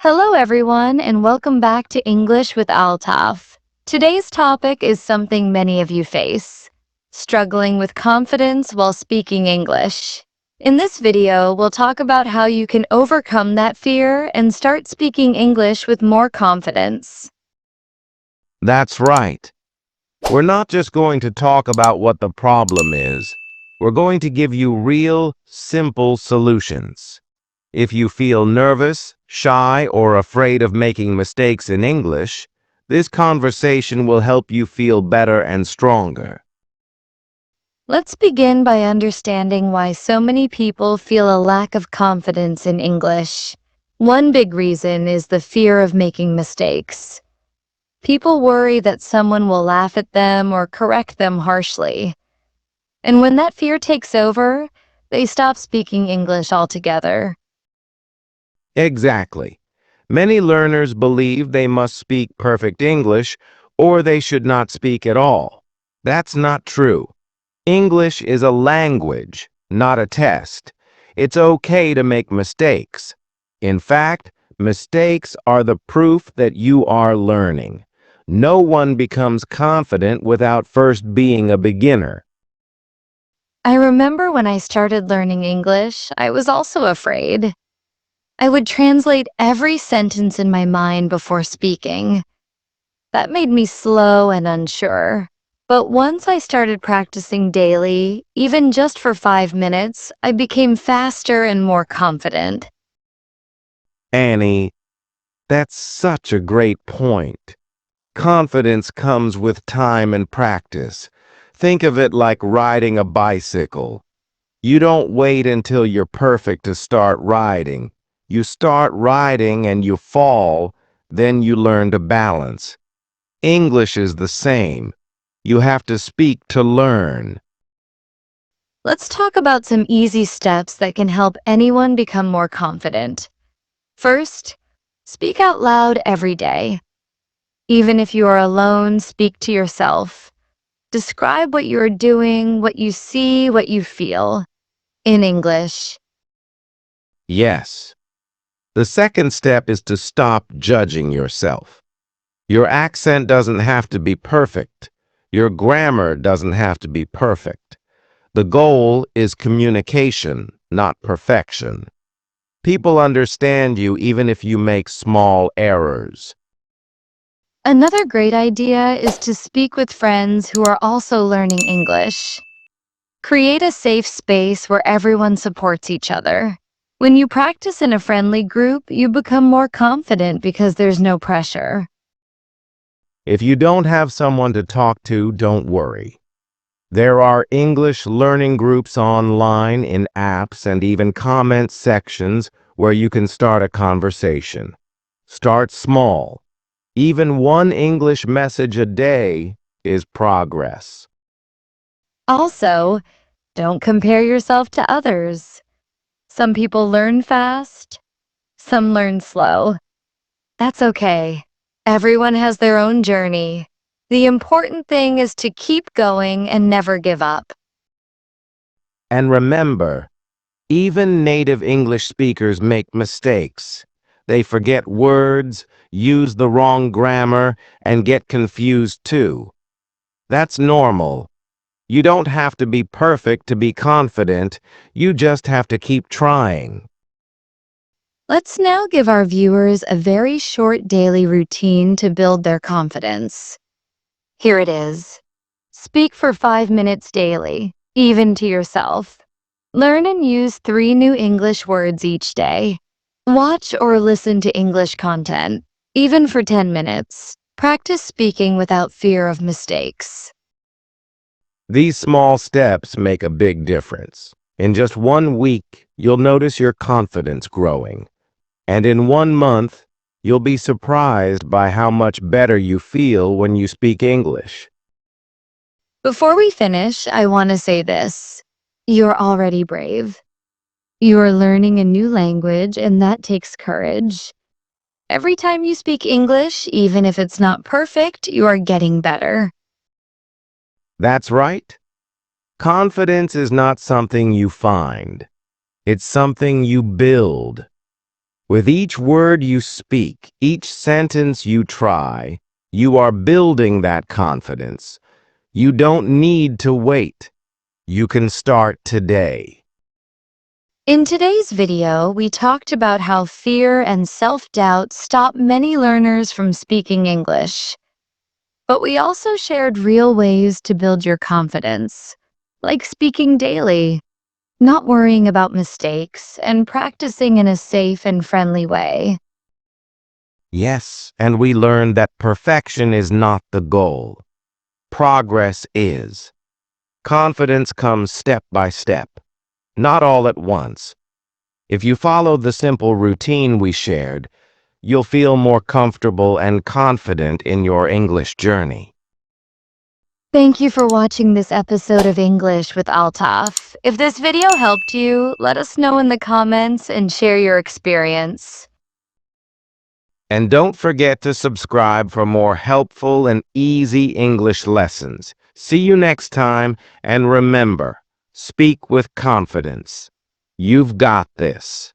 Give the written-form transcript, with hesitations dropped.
Hello, everyone, and welcome back to English with Altaf. Today's topic is something many of you face: struggling with confidence while speaking English. In this video, we'll talk about how you can overcome that fear and start speaking English with more confidence. That's right. We're not just going to talk about what the problem is. We're going to give you real, simple solutions. If you feel nervous, shy, or afraid of making mistakes in English, this conversation will help you feel better and stronger. Let's begin by understanding why so many people feel a lack of confidence in English. One big reason is the fear of making mistakes. People worry that someone will laugh at them or correct them harshly. And when that fear takes over, they stop speaking English altogether. Exactly. Many learners believe they must speak perfect English or they should not speak at all. That's not true. English is a language, not a test. It's okay to make mistakes. In fact, mistakes are the proof that you are learning. No one becomes confident without first being a beginner. I remember when I started learning English, I was also afraid. I would translate every sentence in my mind before speaking. That made me slow and unsure. But once I started practicing daily, even just for 5 minutes, I became faster and more confident. Annie, that's such a great point. Confidence comes with time and practice. Think of it like riding a bicycle. You don't wait until you're perfect to start riding. You start riding and you fall, then you learn to balance. English is the same. You have to speak to learn. Let's talk about some easy steps that can help anyone become more confident. First, speak out loud every day. Even if you are alone, speak to yourself. Describe what you are doing, what you see, what you feel in English. Yes. The second step is to stop judging yourself. Your accent doesn't have to be perfect. Your grammar doesn't have to be perfect. The goal is communication, not perfection. People understand you even if you make small errors. Another great idea is to speak with friends who are also learning English. Create a safe space where everyone supports each other. When you practice in a friendly group, you become more confident because there's no pressure. If you don't have someone to talk to, don't worry. There are English learning groups online, in apps, and even comment sections where you can start a conversation. Start small. Even one English message a day is progress. Also, don't compare yourself to others. Some people learn fast, some learn slow. That's okay. Everyone has their own journey. The important thing is to keep going and never give up. And remember, even native English speakers make mistakes. They forget words, use the wrong grammar, and get confused too. That's normal. You don't have to be perfect to be confident. You just have to keep trying. Let's now give our viewers a very short daily routine to build their confidence. Here it is. Speak for 5 minutes daily, even to yourself. Learn and use 3 new English words each day. Watch or listen to English content, even for 10 minutes. Practice speaking without fear of mistakes. These small steps make a big difference. In just 1 week, you'll notice your confidence growing. And in 1 month, you'll be surprised by how much better you feel when you speak English. Before we finish, I want to say this. You're already brave. You are learning a new language, and that takes courage. Every time you speak English, even if it's not perfect, you are getting better. That's right. Confidence is not something you find. It's something you build. With each word you speak, each sentence you try, you are building that confidence. You don't need to wait. You can start today. In today's video, we talked about how fear and self-doubt stop many learners from speaking English. But we also shared real ways to build your confidence, like speaking daily, not worrying about mistakes, and practicing in a safe and friendly way. Yes, and we learned that perfection is not the goal. Progress is. Confidence comes step by step, not all at once. If you follow the simple routine we shared, you'll feel more comfortable and confident in your English journey. Thank you for watching this episode of English with Altaf. If this video helped you, let us know in the comments and share your experience. And don't forget to subscribe for more helpful and easy English lessons. See you next time, and remember, speak with confidence. You've got this.